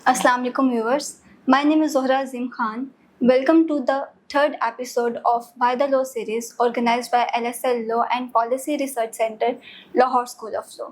Assalamu alaikum viewers. My name is Zohra Azim Khan. Welcome to the third episode of By the Law series organized by LSL Law and Policy Research Center, Lahore School of Law.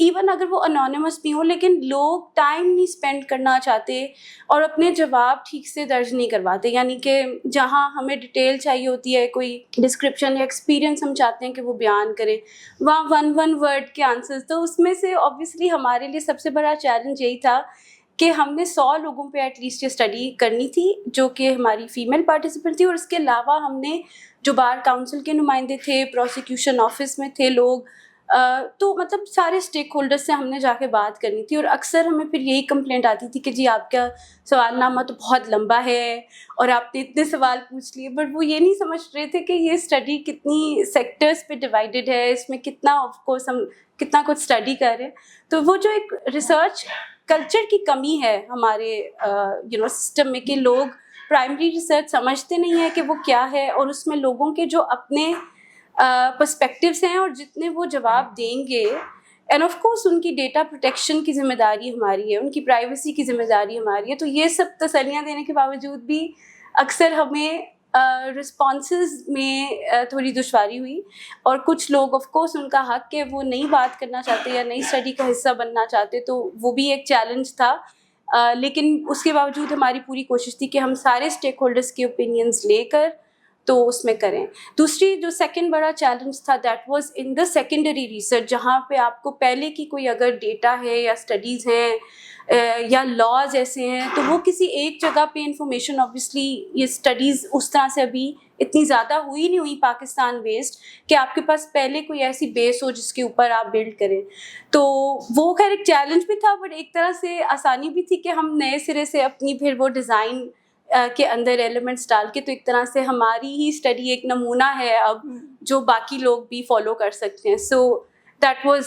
Even اگر وہ anonymous بھی ہوں لیکن لوگ time نہیں spend کرنا چاہتے اور اپنے جواب ٹھیک سے درج نہیں کرواتے. یعنی کہ جہاں ہمیں ڈیٹیل چاہیے ہوتی ہے, کوئی ڈسکرپشن یا ایکسپیرینس ہم چاہتے ہیں کہ وہ بیان کریں, وہاں ون ورڈ کے آنسرز. تو اس میں سے اوبویسلی ہمارے لیے سب سے بڑا چیلنج یہی تھا کہ ہم نے 100 لوگوں پہ ایٹ لیسٹ یہ اسٹڈی کرنی تھی جو کہ ہماری فیمیل پارٹیسپینٹ تھی, اور اس کے علاوہ ہم نے جو بار کاؤنسل کے نمائندے تھے, پروسیکیوشن آفس میں تھے لوگ, تو مطلب سارے اسٹیک ہولڈر سے ہم نے جا کے بات کرنی تھی. اور اکثر ہمیں پھر یہی کمپلینٹ آتی تھی کہ جی آپ کا سوال نامہ تو بہت لمبا ہے اور آپ نے اتنے سوال پوچھ لیے, بٹ وہ یہ نہیں سمجھ رہے تھے کہ یہ اسٹڈی کتنی سیکٹرز پہ ڈیوائڈیڈ ہے, اس میں کتنا آف کورس ہم کتنا کچھ اسٹڈی کر رہے ہیں. تو وہ جو ایک ریسرچ کلچر کی کمی ہے ہمارے سسٹم میں کہ لوگ پرائمری ریسرچ سمجھتے نہیں ہیں کہ وہ کیا ہے, اور اس میں لوگوں کے جو اپنے پرسپیکٹیوز ہیں اور جتنے وہ جواب دیں گے, اینڈ آف کورس ان کی ڈیٹا پروٹیکشن کی ذمہ داری ہماری ہے, ان کی پرائیویسی کی ذمہ داری ہماری ہے. تو یہ سب تسلیاں دینے کے باوجود بھی اکثر ہمیں رسپانسز میں تھوڑی دشواری ہوئی, اور کچھ لوگ آف کورس ان کا حق کہ وہ نئی بات کرنا چاہتے یا نئی اسٹڈی کا حصہ بننا چاہتے, تو وہ بھی ایک چیلنج تھا. لیکن اس کے باوجود ہماری پوری کوشش تھی کہ ہم سارے اسٹیک ہولڈرس کے اوپینینز لے کر تو اس میں کریں. دوسری جو سیکنڈ بڑا چیلنج تھا that was in the secondary research, جہاں پہ آپ کو پہلے کی کوئی اگر ڈیٹا ہے یا اسٹڈیز ہیں یا لاز ایسے ہیں, تو وہ کسی ایک جگہ پہ انفارمیشن, اوبویسلی یہ اسٹڈیز اس طرح سے ابھی اتنی زیادہ ہوئی نہیں ہوئی پاکستان بیسڈ کہ آپ کے پاس پہلے کوئی ایسی بیس ہو جس کے اوپر آپ بلڈ کریں. تو وہ خیر ایک چیلنج بھی تھا, بٹ ایک طرح سے آسانی بھی تھی کہ ہم نئے سرے سے اپنی پھر وہ ڈیزائن کے اندر ایلیمنٹس ڈال کے, تو ایک طرح سے ہماری ہی اسٹڈی ایک نمونہ ہے اب جو باقی لوگ بھی فالو کر سکتے ہیں. So that was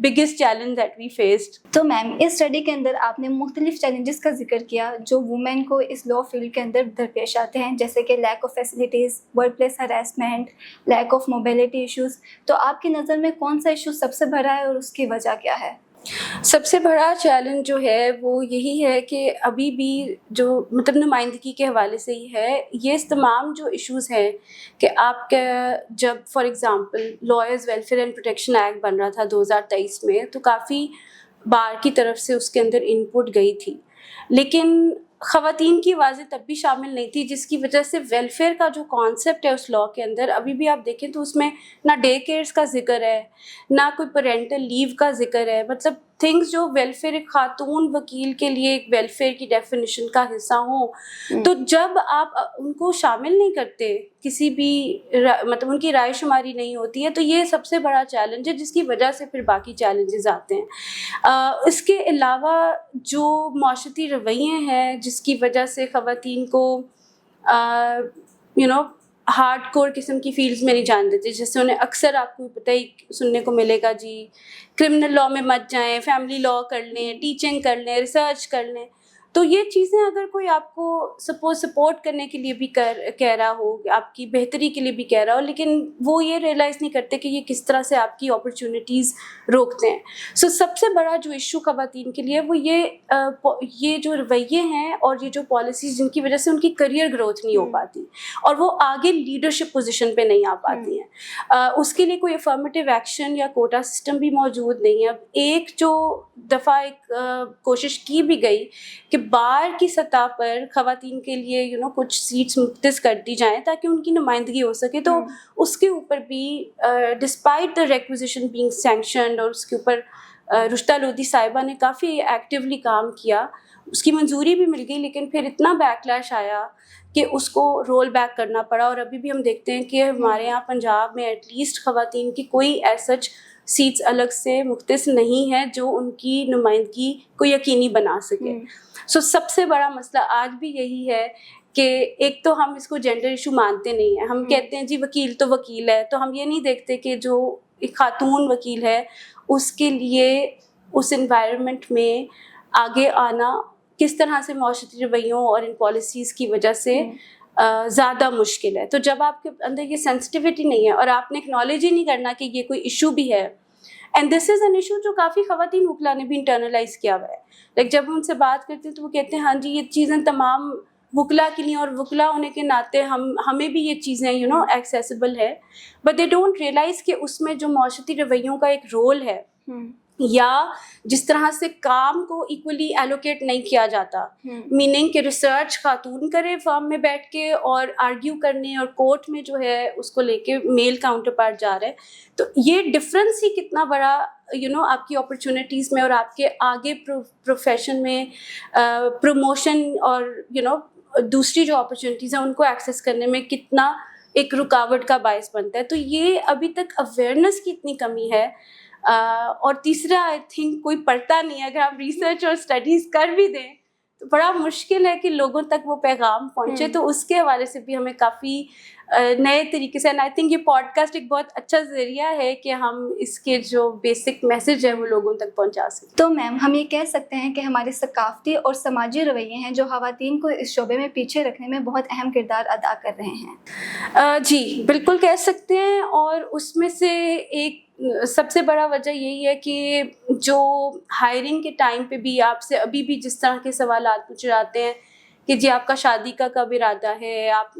biggest challenge that we faced. تو میم اس اسٹڈی کے اندر آپ نے مختلف چیلنجز کا ذکر کیا جو وومین کو اس لا فیلڈ کے اندر درپیش آتے ہیں, جیسے کہ lack of facilities, work place harassment, lack of mobility issues. تو آپ کی نظر میں کون سا ایشو سب سے بڑا ہے اور اس کی وجہ کیا ہے؟ سب سے بڑا چیلنج جو ہے وہ یہی ہے کہ ابھی بھی جو مطلب نمائندگی کے حوالے سے ہی ہے, یہ تمام جو ایشوز ہیں کہ آپ کا جب for example lawyers welfare and protection act بن رہا تھا 2023 میں, تو کافی بار کی طرف سے اس کے اندر ان پٹ گئی تھی, لیکن خواتین کی آوازیں تب بھی شامل نہیں تھی, جس کی وجہ سے ویلفیئر کا جو کانسیپٹ ہے اس لاء کے اندر ابھی بھی آپ دیکھیں تو اس میں نہ ڈے کیئرس کا ذکر ہے, نہ کوئی پیرنٹل لیو کا ذکر ہے. مطلب تھنگس جو ویلفیئر ایک خاتون وکیل کے لیے ایک ویلفیئر کی ڈیفینیشن کا حصہ ہوں, تو جب آپ ان کو شامل نہیں کرتے, کسی بھی مطلب ان کی رائے شماری نہیں ہوتی ہے, تو یہ سب سے بڑا چیلنج ہے جس کی وجہ سے پھر باقی چیلنجز آتے ہیں. اس کے علاوہ جو معاشرتی رویے ہیں جس کی وجہ سے خواتین کو ہارڈ کور قسم کی فیلڈز میں نہیں جان دیتے, جیسے انہیں اکثر آپ کو پتہ ہی سننے کو ملے گا جی کرمنل لاء میں مت جائیں, فیملی لاء کر لیں, ٹیچنگ کر لیں, ریسرچ کر لیں. تو یہ چیزیں اگر کوئی آپ کو سپورٹ کرنے کے لیے بھی کہہ رہا ہو, آپ کی بہتری کے لیے بھی کہہ رہا ہو, لیکن وہ یہ ریئلائز نہیں کرتے کہ یہ کس طرح سے آپ کی اپرچونیٹیز روکتے ہیں. سو سب سے بڑا جو ایشو خواتین کے لیے وہ یہ جو رویے ہیں اور یہ جو پالیسیز جن کی وجہ سے ان کی کریئر گروتھ نہیں ہو پاتی اور وہ آگے لیڈرشپ پوزیشن پہ نہیں آ پاتی ہیں. اس کے لیے کوئی افرمیٹیو ایکشن یا کوٹا سسٹم بھی موجود نہیں ہے. اب ایک جو دفعہ ایک کوشش کی بھی گئی کہ بار کی سطح پر خواتین کے لیے کچھ سیٹس مختص کر دی جائیں تاکہ ان کی نمائندگی ہو سکے, تو اس کے اوپر بھی despite the requisition being sanctioned, اور اس کے اوپر رشتہ لودھی صاحبہ نے کافی ایکٹیولی کام کیا, اس کی منظوری بھی مل گئی, لیکن پھر اتنا بیکلیش آیا کہ اس کو رول بیک کرنا پڑا. اور ابھی بھی ہم دیکھتے ہیں کہ ہمارے یہاں پنجاب میں ایٹ لیسٹ خواتین کی کوئی ایز سچ سیٹس الگ سے مختص نہیں ہے جو ان کی نمائندگی کو یقینی بنا سکے. سو سب سے بڑا مسئلہ آج بھی یہی ہے کہ ایک تو ہم اس کو جینڈر ایشو مانتے نہیں ہیں, ہم کہتے ہیں جی وکیل تو وکیل ہے, تو ہم یہ نہیں دیکھتے کہ جو ایک خاتون وکیل ہے اس کے لیے اس انوائرمنٹ میں آگے آنا کس طرح سے معاشرتی رویوں اور ان پالیسیز کی وجہ سے زیادہ مشکل ہے. تو جب آپ کے اندر یہ سینسٹیوٹی نہیں ہے اور آپ نے اکنالج ہی نہیں کرنا کہ یہ کوئی ایشو بھی ہے, and this is an issue جو کافی خواتین وکلا نے بھی انٹرنلائز کیا ہوا ہے. لائک جب ہم ان سے بات کرتے ہیں تو وہ کہتے ہیں ہاں جی یہ چیزیں تمام وکلا کے لیے, اور وکلا ہونے کے ناطے ہمیں بھی یہ چیزیں ایکسیسیبل ہے, بٹ دے ڈونٹ ریئلائز کہ اس میں جو معاشرتی رویوں کا ایک رول ہے یا جس طرح سے کام کو ایکولی ایلوکیٹ نہیں کیا جاتا، میننگ کہ ریسرچ خاتون کرے فارم میں بیٹھ کے اور آرگیو کرنے، اور کورٹ میں جو ہے اس کو لے کے میل کاؤنٹر پارٹ جا رہا ہے. تو یہ ڈفرینس ہی کتنا بڑا آپ کی اپرچونیٹیز میں اور آپ کے آگے پروفیشن میں پروموشن اور دوسری جو اپرچونیٹیز ہیں ان کو ایکسیس کرنے میں کتنا ایک رکاوٹ کا باعث بنتا ہے. تو یہ ابھی تک اویئرنیس کی اتنی کمی ہے. اور تیسرا آئی تھنک کوئی پڑھتا نہیں ہے. اگر آپ ریسرچ اور اسٹڈیز کر بھی دیں تو بڑا مشکل ہے کہ لوگوں تک وہ پیغام پہنچے. تو اس کے حوالے سے بھی ہمیں کافی نئے طریقے سے، اینڈ آئی تھنک یہ پوڈ کاسٹ ایک بہت اچھا ذریعہ ہے کہ ہم اس کے جو بیسک میسج ہے وہ لوگوں تک پہنچا سکیں. تو میم ہم یہ کہہ سکتے ہیں کہ ہمارے ثقافتی اور سماجی رویے ہیں جو خواتین کو اس شعبے میں پیچھے رکھنے میں بہت اہم کردار ادا کر رہے ہیں. جی بالکل کہہ سکتے ہیں. اور اس میں سے ایک سب سے بڑا وجہ یہی ہے کہ جو ہائرنگ کے ٹائم پہ بھی آپ سے ابھی بھی جس طرح کے سوالات پوچھے جاتے ہیں کہ جی آپ کا شادی کا کب ارادہ ہے، آپ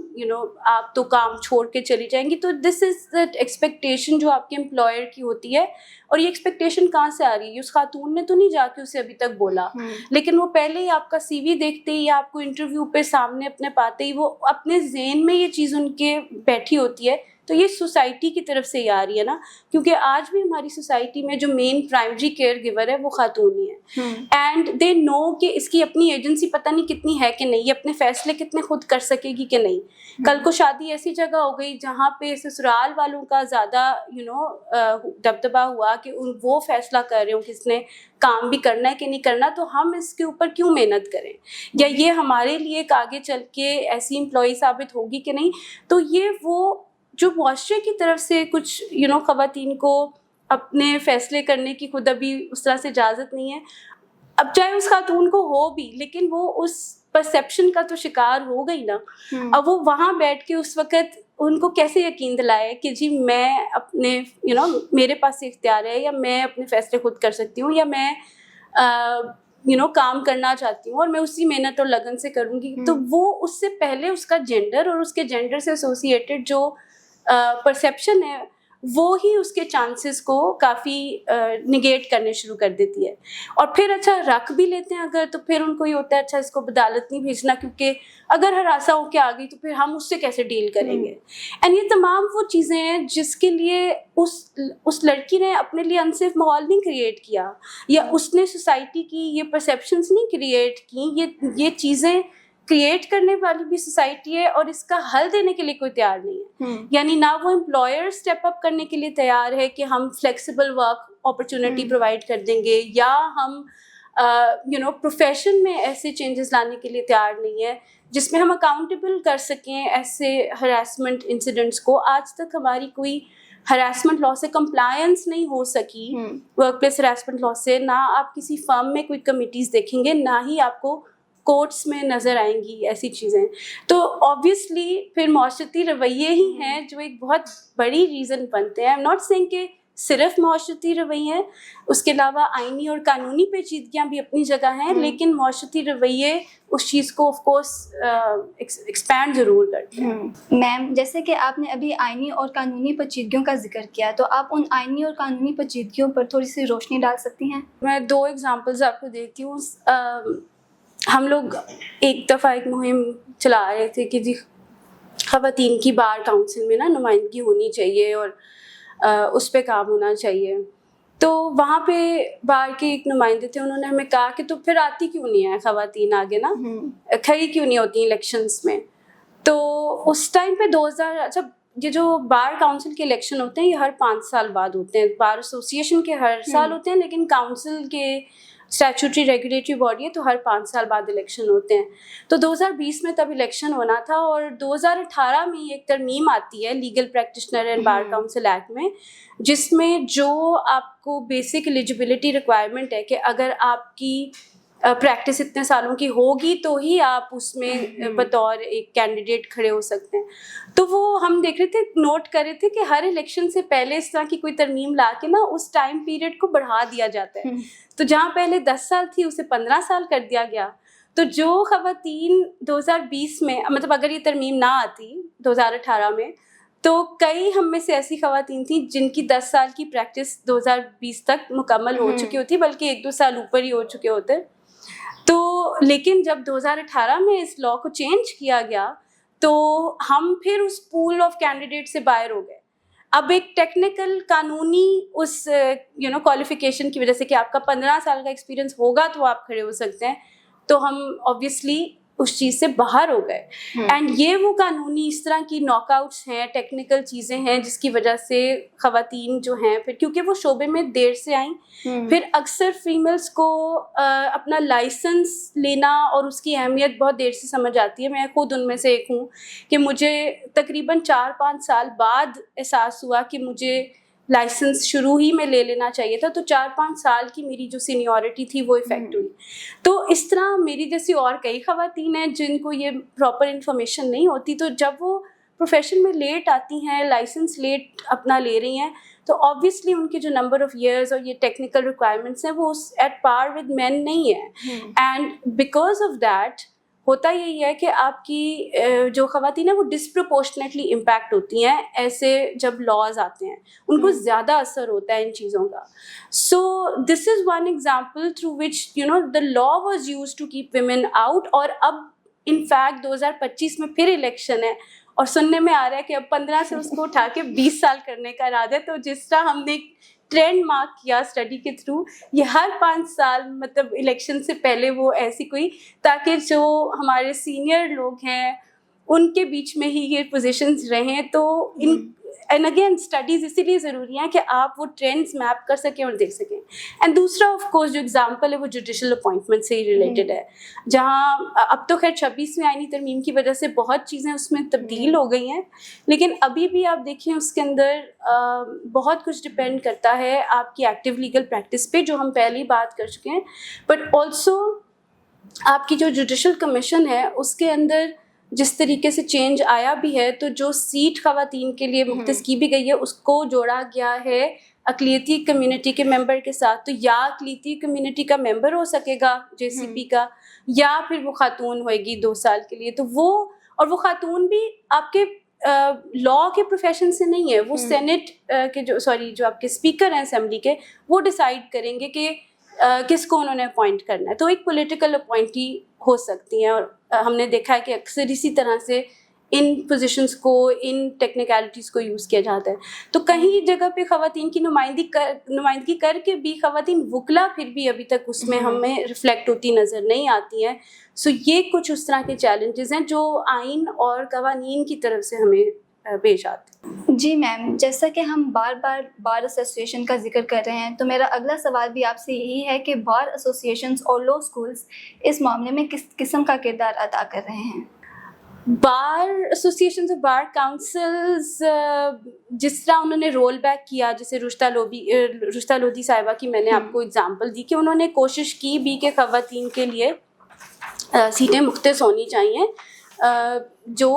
آپ تو کام چھوڑ کے چلی جائیں گی. تو دس از دا ایکسپیکٹیشن جو آپ کے امپلائر کی ہوتی ہے. اور یہ ایکسپیکٹیشن کہاں سے آ رہی ہے؟ اس خاتون نے تو نہیں جا کے اسے ابھی تک بولا، لیکن وہ پہلے ہی آپ کا سی وی دیکھتے ہی، آپ کو انٹرویو پہ سامنے اپنے پاتے ہی وہ اپنے ذہن میں یہ چیز ان کے بیٹھی ہوتی ہے. تو یہ سوسائٹی کی طرف سے ہی آ رہی ہے نا، کیونکہ آج بھی ہماری سوسائٹی میں جو مین پرائمری کیئر گیور ہے وہ خاتون ہی ہے. اینڈ دے نو کہ اس کی اپنی ایجنسی پتہ نہیں کتنی ہے کہ نہیں، یہ اپنے فیصلے کتنے خود کر سکے گی کہ نہیں. کل کو شادی ایسی جگہ ہو گئی جہاں پہ سسرال والوں کا زیادہ دبدبہ ہوا کہ وہ فیصلہ کر رہے ہوں کس نے کام بھی کرنا ہے کہ نہیں کرنا، تو ہم اس کے اوپر کیوں محنت کریں؟ یا یہ ہمارے لیے ایک آگے چل کے ایسی امپلائی ثابت ہوگی کہ نہیں. تو یہ وہ جو معاشرے کی طرف سے کچھ خواتین کو اپنے فیصلے کرنے کی خود ابھی اس طرح سے اجازت نہیں ہے. اب چاہے اس خاتون کو ہو بھی، لیکن وہ اس پرسیپشن کا تو شکار ہو گئی نا. اب وہ وہاں بیٹھ کے اس وقت ان کو کیسے یقین دلائے کہ جی میں اپنے میرے پاس اختیار ہے، یا میں اپنے فیصلے خود کر سکتی ہوں، یا میں کام کرنا چاہتی ہوں اور میں اسی محنت اور لگن سے کروں گی. تو وہ اس سے پہلے اس کا جینڈر اور اس کے جینڈر سے ایسوسیٹڈ جو پرسیپشن ہے وہ ہی اس کے چانسز کو کافی نگیٹ کرنے شروع کر دیتی ہے. اور پھر اچھا رکھ بھی لیتے ہیں اگر، تو پھر ان کو یہ ہوتا ہے اچھا اس کو عدالت نہیں بھیجنا، کیونکہ اگر ہراساں ہو کے آ گئی تو پھر ہم اس سے کیسے ڈیل کریں گے. اینڈ یہ تمام وہ چیزیں ہیں جس کے لیے اس لڑکی نے اپنے لیے انسیف ماحول نہیں کریٹ کیا، یا اس نے سوسائٹی کی یہ پرسیپشنز نہیں کریٹ کی. یہ چیزیں کریٹ کرنے والی بھی سوسائٹی ہے، اور اس کا حل دینے کے لیے کوئی تیار نہیں ہے. یعنی نہ وہ امپلائر اسٹیپ اپ کرنے کے لیے تیار ہے کہ ہم فلیکسیبل ورک اپرچونٹی پرووائڈ کر دیں گے، یا ہم پروفیشن میں ایسے چینجز لانے کے لیے تیار نہیں ہے جس میں ہم اکاؤنٹیبل کر سکیں ایسے ہراسمنٹ انسیڈنٹس کو. آج تک ہماری کوئی ہراسمنٹ لا سے کمپلائنس نہیں ہو سکی، ورک پلیس ہراسمنٹ لا سے. نہ آپ کسی فرم میں کوئی کمیٹیز دیکھیں گے، نہ ہی آپ کو کورٹس میں نظر آئیں گی ایسی چیزیں. تو آبویسلی پھر معاشرتی رویے ہی ہیں جو ایک بہت بڑی ریزن بنتے ہیں. آئی ایم ناٹ سینگ کہ صرف معاشرتی رویے ہیں، اس کے علاوہ آئینی اور قانونی پیچیدگیاں بھی اپنی جگہ ہیں، لیکن معاشرتی رویے اس چیز کو آف کورس ایکسپینڈ ضرور کرتے ہیں. میم جیسے کہ آپ نے ابھی آئینی اور قانونی پیچیدگیوں کا ذکر کیا، تو آپ ان آئینی اور قانونی پیچیدگیوں پر تھوڑی سی روشنی ڈال سکتی ہیں؟ میں 2 ایگزامپلز آپ کو دیتی ہوں. ہم لوگ ایک دفعہ ایک مہم چلا رہے تھے کہ جی خواتین کی بار کاؤنسل میں نا نمائندگی ہونی چاہیے اور اس پہ کام ہونا چاہیے. تو وہاں پہ بار کے ایک نمائندے تھے، انہوں نے ہمیں کہا کہ تو پھر آتی کیوں نہیں ہے خواتین آگے نا، کھڑی کیوں نہیں ہوتی الیکشنز میں. تو اس ٹائم پہ 2000 اچھا یہ جو بار کاؤنسل کے الیکشن ہوتے ہیں یہ ہر 5 سال بعد ہوتے ہیں. بار ایسوسی ایشن کے ہر سال ہوتے ہیں، لیکن کاؤنسل کے اسٹیچوٹری ریگولیٹری باڈی ہے تو ہر 5 سال بعد الیکشن ہوتے ہیں. تو 2020 میں تب الیکشن ہونا تھا، اور 2018 میں ایک ترمیم آتی ہے legal practitioner and bar council act میں، جس میں جو آپ کو بیسک ایلیجیبلٹی ریکوائرمنٹ ہے کہ اگر آپ کی پریکٹس اتنے سالوں کی ہوگی تو ہی آپ اس میں بطور ایک کینڈیڈیٹ کھڑے ہو سکتے ہیں. تو وہ ہم دیکھ رہے تھے، نوٹ کر رہے تھے کہ ہر الیکشن سے پہلے اس طرح کی کوئی ترمیم لا کے نا اس ٹائم پیریڈ کو بڑھا دیا جاتا ہے. تو جہاں پہلے 10 سال تھی اسے 15 سال کر دیا گیا. تو جو خواتین 2020 میں، مطلب اگر یہ ترمیم نہ آتی 2018 میں، تو کئی ہم میں سے ایسی خواتین تھیں جن کی 10 سال کی پریکٹس 2020 تک مکمل ہو چکی ہوتی، بلکہ 1-2 سال اوپر ہی ہو چکے ہوتے. تو لیکن جب 2018 میں اس لاء کو چینج کیا گیا تو ہم پھر اس پول آف کینڈیڈیٹ سے باہر ہو گئے. اب ایک ٹیکنیکل قانونی اس کوالیفیکیشن کی وجہ سے کہ آپ کا 15 سال کا ایکسپیرینس ہوگا تو آپ کھڑے ہو سکتے ہیں، تو ہم آبویسلی اس چیز سے باہر ہو گئے. اینڈ یہ وہ قانونی اس طرح کی ناک آؤٹس ہیں، ٹیکنیکل چیزیں ہیں جس کی وجہ سے خواتین جو ہیں پھر کیونکہ وہ شعبے میں دیر سے آئیں، پھر اکثر فیمیلز کو اپنا لائسنس لینا اور اس کی اہمیت بہت دیر سے سمجھ آتی ہے. میں خود ان میں سے ایک ہوں کہ مجھے تقریباً 4-5 سال بعد احساس ہوا کہ مجھے لائسنس شروع ہی میں لے لینا چاہیے تھا. تو 4-5 سال کی میری جو سینیورٹی تھی وہ افیکٹ ہوئی. تو اس طرح میری جیسی اور کئی خواتین ہیں جن کو یہ پراپر انفارمیشن نہیں ہوتی، تو جب وہ پروفیشن میں لیٹ آتی ہیں، لائسنس لیٹ اپنا لے رہی ہیں، تو آبویسلی ان کے جو نمبر آف ایئرز اور یہ ٹیکنیکل ریکوائرمنٹس ہیں وہ ایٹ پار ود مین نہیں ہیں. اینڈ بیکاز آف دیٹ ہوتا یہی ہے کہ آپ کی جو خواتین ہیں وہ ڈسپروپورشنیٹلی امپیکٹ ہوتی ہیں. ایسے جب لاز آتے ہیں ان کو زیادہ اثر ہوتا ہے ان چیزوں کا. So this is one example through which the law was use to keep women out. اور اب ان فیکٹ 2025 میں پھر الیکشن ہے اور سننے میں آ رہا ہے کہ اب 15 سے اس کو اٹھا کے 20 سال کرنے کا ارادہ ہے. تو جس طرح ہم نے ٹرینڈ مارک کیا اسٹڈی کے تھرو، یہ ہر 5 سال مطلب الیکشن سے پہلے وہ ایسی کوئی، تاکہ جو ہمارے سینئر لوگ ہیں ان کے بیچ میں ہی یہ پوزیشنز رہیں. تو اینڈ اگین اسٹڈیز اسی لیے ضروری ہیں کہ آپ وہ ٹرینڈز میپ کر سکیں اور دیکھ سکیں. اینڈ دوسرا آف کورس جو ایگزامپل ہے وہ جوڈیشل اپوائنٹمنٹ سے ہی ریلیٹڈ ہے، جہاں اب تو خیر 26ویں آئینی ترمیم کی وجہ سے بہت چیزیں اس میں تبدیل ہو گئی ہیں، لیکن ابھی بھی آپ دیکھیں اس کے اندر بہت کچھ ڈپینڈ کرتا ہے آپ کی ایکٹیو لیگل پریکٹس پہ، جو ہم پہلے ہی بات کر چکے ہیں. بٹ آلسو آپ کی جو جوڈیشل کمیشن ہے اس کے اندر جس طریقے سے چینج آیا بھی ہے، تو جو سیٹ خواتین کے لیے مختص کی بھی گئی ہے اس کو جوڑا گیا ہے اقلیتی کمیونٹی کے ممبر کے ساتھ. تو یا اقلیتی کمیونٹی کا ممبر ہو سکے گا JCP کا، یا پھر وہ خاتون ہوئے گی 2 سال کے لیے. تو وہ خاتون بھی آپ کے لاء کے پروفیشن سے نہیں ہے، وہ سینٹ کے جو آپ کے اسپیکر ہیں اسمبلی کے، وہ ڈیسائیڈ کریں گے کہ کس کو انہوں نے اپوائنٹ کرنا ہے. تو ایک پولیٹیکل اپوائنٹی ہو سکتی ہیں، اور ہم نے دیکھا ہے کہ اکثر اسی طرح سے ان پوزیشنز کو، ان ٹیکنیکلٹیز کو یوز کیا جاتا ہے. تو کہیں جگہ پہ خواتین کی نمائندگی کر کے بھی خواتین وکلا پھر بھی ابھی تک اس میں ہمیں ریفلیکٹ ہوتی نظر نہیں آتی ہیں. سو یہ کچھ اس طرح کے چیلنجز ہیں جو آئین اور قوانین کی طرف سے ہمیں پیش آتے ہیں. جی میم، جیسا کہ ہم بار بار بار ایسوسیشن کا ذکر کر رہے ہیں، تو میرا اگلا سوال بھی آپ سے یہی ہے کہ بار ایسوسیشنز اور لا اسکولز اس معاملے میں کس قسم کا کردار ادا کر رہے ہیں؟ بار ایسوسیشنز اور بار کاؤنسلز جس طرح انہوں نے رول بیک کیا، جیسے رشتہ لودھی صاحبہ کی میں نے آپ کو اگزامپل دی کہ انہوں نے کوشش کی بھی کہ خواتین کے لیے سیٹیں مختص ہونی چاہیے، جو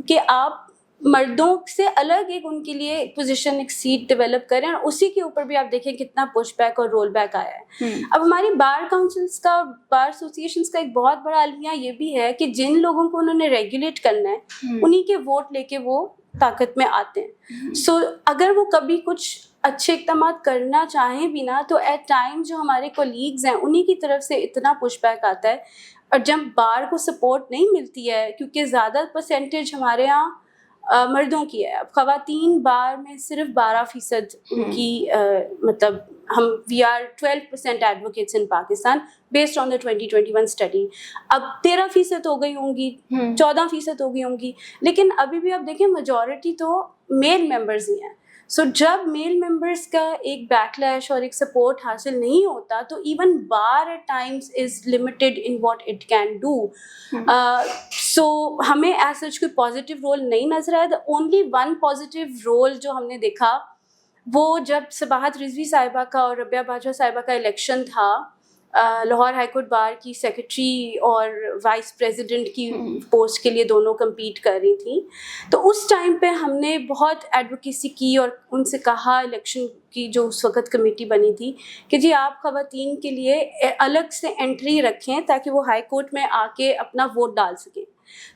کہ آپ مردوں سے الگ ایک ان کے لیے پوزیشن، ایک سیٹ ڈیولپ کریں. اور اسی کے اوپر بھی آپ دیکھیں کتنا پش بیک اور رول بیک آیا ہے. اب ہماری بار کاؤنسلز کا، بار ایسوسیشنز کا ایک بہت بڑا المیہ یہ بھی ہے کہ جن لوگوں کو انہوں نے ریگولیٹ کرنا ہے انہی کے ووٹ لے کے وہ طاقت میں آتے ہیں. سو اگر وہ کبھی کچھ اچھے اقدامات کرنا چاہیں بھی نا، تو ایٹ ٹائم جو ہمارے کولیگز ہیں انہی کی طرف سے اتنا پش بیک آتا ہے. اور جب بار کو سپورٹ نہیں ملتی ہے، کیونکہ زیادہ پرسنٹیج ہمارے یہاں مردوں کی ہے، اب خواتین بار میں صرف 12% ان کی مطلب ہم we are 12% advocates in Pakistan based on the 2021 study. اب 13% ہو گئی ہوں گی، 14% ہو گئی ہوں گی، لیکن ابھی بھی آپ دیکھیں میجورٹی تو میل ممبرز ہی ہیں. سو جب میل ممبرس کا ایک بیک لیش اور ایک سپورٹ حاصل نہیں ہوتا، تو even bar at times is limited in what it can do. So ہمیں ایز سچ کوئی پازیٹیو رول نہیں نظر آیا. The only one positive role جو ہم نے دیکھا وہ جب صباحت رضوی صاحبہ کا اور ربیہ باجوہ صاحبہ کا الیکشن تھا، لاہور ہائی کورٹ بار کی سیکرٹری اور وائس پریزیڈنٹ کی پوسٹ کے لیے دونوں کمپیٹ کر رہی تھیں. تو اس ٹائم پہ ہم نے بہت ایڈوکیسی کی اور ان سے کہا، الیکشن کی جو اس وقت کمیٹی بنی تھی، کہ جی آپ خواتین کے لیے الگ سے انٹری رکھیں تاکہ وہ ہائی کورٹ میں آ کے اپنا ووٹ ڈال سکیں.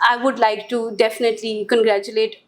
I would like to definitely congratulate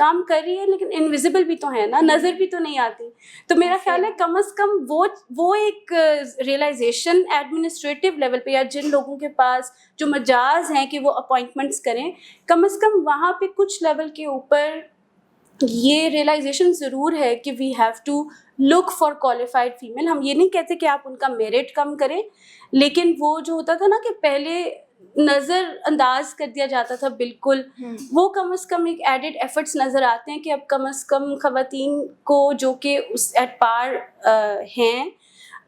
کام کر رہی ہے لیکن انویزیبل بھی تو ہے نا, نظر بھی تو نہیں آتی. تو میرا خیال ہے کم از کم وہ ایک ریئلائزیشن ایڈمنسٹریٹو لیول پہ, یا جن لوگوں کے پاس جو مجاز ہیں کہ وہ اپوائنٹمنٹس کریں, کم از کم وہاں پہ کچھ لیول کے اوپر یہ ریئلائزیشن ضرور ہے کہ we have to look for qualified female. ہم یہ نہیں کہتے کہ آپ ان کا میرٹ کم کریں, لیکن وہ جو ہوتا تھا نا کہ پہلے نظر انداز کر دیا جاتا تھا بالکل, وہ کم از کم ایک ایڈڈ ایفرٹس نظر آتے ہیں کہ اب کم از کم خواتین کو جو کہ اس ایٹ پار ہیں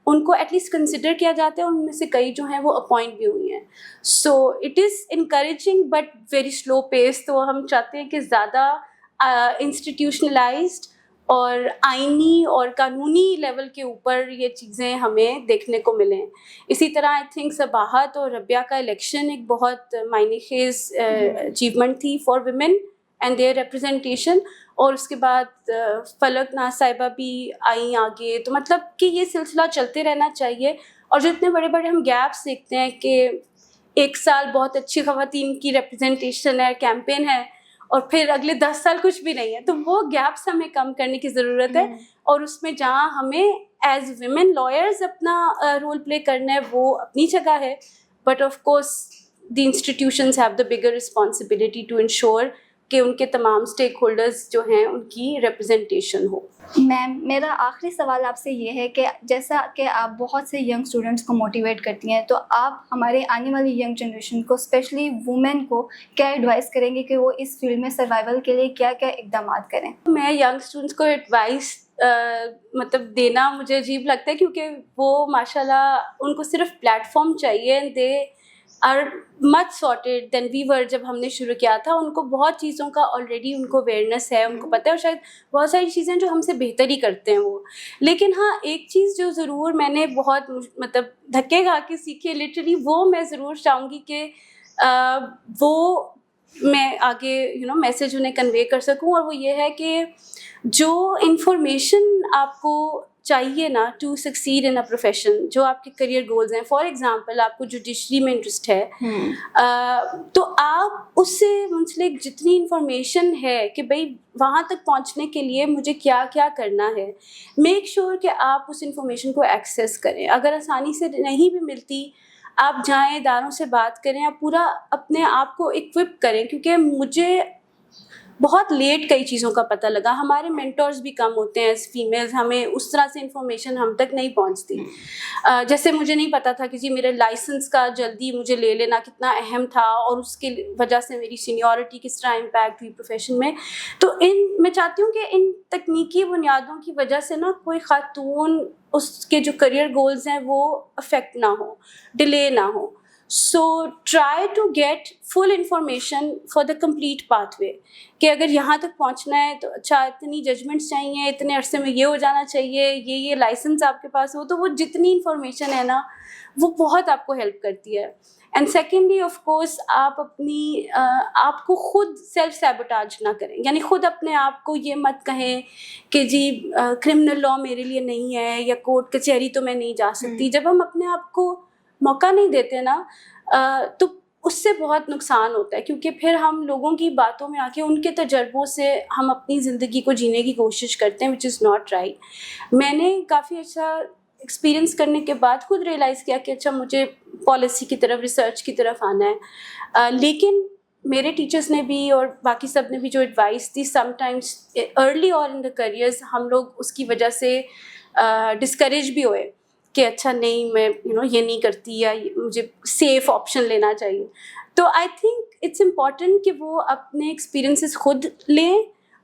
ان کو ایٹ لیسٹ کنسیڈر کیا جاتا ہے, ان میں سے کئی جو ہیں وہ اپوائنٹ بھی ہوئی ہیں. So it is encouraging but very slow pace. تو ہم چاہتے ہیں کہ زیادہ انسٹیٹیوشنلائزڈ اور آئینی اور قانونی لیول کے اوپر یہ چیزیں ہمیں دیکھنے کو ملیں. اسی طرح آئی تھنک صباحت اور ربیہ کا الیکشن ایک بہت معنی خیز اچیومنٹ تھی for women and their representation, اور اس کے بعد فلک ناز صاحبہ بھی آئیں آگے. تو مطلب کہ یہ سلسلہ چلتے رہنا چاہیے. اور جو اتنے بڑے بڑے ہم گیپس دیکھتے ہیں کہ ایک سال بہت اچھی خواتین کی ریپرزنٹیشن ہے, کیمپین ہے, اور پھر اگلے 10 سال کچھ بھی نہیں ہے, تو وہ گیپس ہمیں کم کرنے کی ضرورت ہے. اور اس میں جہاں ہمیں ایز ویمن لائرز اپنا رول پلے کرنا ہے وہ اپنی جگہ ہے, but of course the institutions have the bigger responsibility to ensure کہ ان کے تمام اسٹیک ہولڈرز جو ہیں ان کی ریپرزنٹیشن ہو. میم میرا آخری سوال آپ سے یہ ہے کہ جیسا کہ آپ بہت سے ینگ اسٹوڈنٹس کو موٹیویٹ کرتی ہیں, تو آپ ہمارے آنے والی ینگ جنریشن کو اسپیشلی وومین کو کیا ایڈوائز کریں گے کہ وہ اس فیلڈ میں سروائیول کے لیے کیا کیا اقدامات کریں؟ میں ینگ اسٹوڈنٹس کو ایڈوائس مطلب دینا مجھے عجیب لگتا ہے, کیونکہ وہ ماشاء اللہ ان کو صرف پلیٹ فارم چاہیے. دے آر مچ سارٹیڈ دین وی ور. جب ہم نے شروع کیا تھا ان کو بہت چیزوں کا آلریڈی ان کو اویئرنیس ہے, ان کو پتہ ہے, اور شاید بہت ساری چیزیں جو ہم سے بہتر ہی کرتے ہیں وہ. لیکن ہاں ایک چیز جو ضرور میں نے بہت مطلب دھکے کھا کے سیکھی لٹرلی, وہ میں ضرور چاہوں گی کہ وہ میں آگے میسیج انہیں کنوے کر سکوں, اور وہ یہ ہے کہ جو انفارمیشن آپ کو چاہیے نا to succeed in a profession, جو آپ کے کریئر گولز ہیں, فار ایگزامپل آپ کو جوڈیشری میں انٹرسٹ ہے, تو آپ اس سے منسلک جتنی انفارمیشن ہے کہ بھائی وہاں تک پہنچنے کے لیے مجھے کیا کیا کرنا ہے, میک شیور کہ آپ اس انفارمیشن کو ایکسیس کریں. اگر آسانی سے نہیں بھی ملتی, آپ جائیں, اداروں سے بات کریں, آپ پورا اپنے آپ کو اکوپ کریں. کیونکہ مجھے بہت لیٹ کئی چیزوں کا پتہ لگا, ہمارے مینٹورز بھی کم ہوتے ہیں ایز فیمیلز, ہمیں اس طرح سے انفارمیشن ہم تک نہیں پہنچتی. جیسے مجھے نہیں پتا تھا کہ جی میرے لائسنس کا جلدی مجھے لے لینا کتنا اہم تھا, اور اس کی وجہ سے میری سینیورٹی کس طرح امپیکٹ ہوئی پروفیشن میں. تو میں چاہتی ہوں کہ ان تکنیکی بنیادوں کی وجہ سے نا کوئی خاتون اس کے جو کریئر گولز ہیں وہ افیکٹ نہ ہو, ڈیلے نہ ہو. So try to get full information for the complete pathway, کہ اگر یہاں تک پہنچنا ہے تو اچھا اتنی ججمنٹس چاہیے, اتنے عرصے میں یہ ہو جانا چاہیے, یہ لائسنس آپ کے پاس ہو. تو وہ جتنی انفارمیشن ہے نا وہ بہت آپ کو ہیلپ کرتی ہے. اینڈ سیکنڈلی آف کورس آپ آپ کو خود سیلف سیبوٹاج نہ کریں, یعنی خود اپنے آپ کو یہ مت کہیں کہ جی کرمنل لا میرے لیے نہیں ہے, یا کورٹ کچہری تو میں نہیں جا سکتی. جب ہم اپنے آپ کو موقع نہیں دیتے نا تو اس سے بہت نقصان ہوتا ہے, کیونکہ پھر ہم لوگوں کی باتوں میں آ کے ان کے تجربوں سے ہم اپنی زندگی کو جینے کی کوشش کرتے ہیں, وچ از ناٹ رائٹ. میں نے کافی اچھا ایکسپیرینس کرنے کے بعد خود ریئلائز کیا کہ اچھا مجھے پالیسی کی طرف, ریسرچ کی طرف آنا ہے. لیکن میرے ٹیچرس نے بھی اور باقی سب نے بھی جو ایڈوائس دی, سم ٹائمس ارلی اور ان دا کریئرز ہم لوگ اس کی وجہ سے ڈسکریج بھی ہوئے کہ اچھا نہیں میں یہ نہیں کرتی, یا مجھے سیف آپشن لینا چاہیے. تو آئی تھنک اٹس امپورٹنٹ کہ وہ اپنے ایکسپیرینسز خود لیں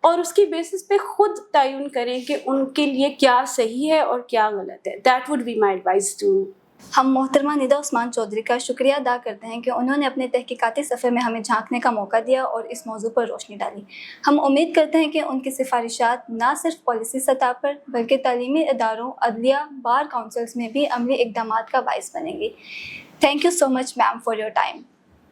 اور اس کی بیسس پہ خود تعین کریں کہ ان کے لیے کیا صحیح ہے اور کیا غلط ہے. That would be my advice too. ہم محترمہ ندا عثمان چودھری کا شکریہ ادا کرتے ہیں کہ انہوں نے اپنے تحقیقاتی سفر میں ہمیں جھانکنے کا موقع دیا اور اس موضوع پر روشنی ڈالی. ہم امید کرتے ہیں کہ ان کی سفارشات نہ صرف پالیسی سطح پر بلکہ تعلیمی اداروں, عدلیہ, بار کونسلز میں بھی عملی اقدامات کا باعث بنیں گی. Thank you so much ma'am for your time.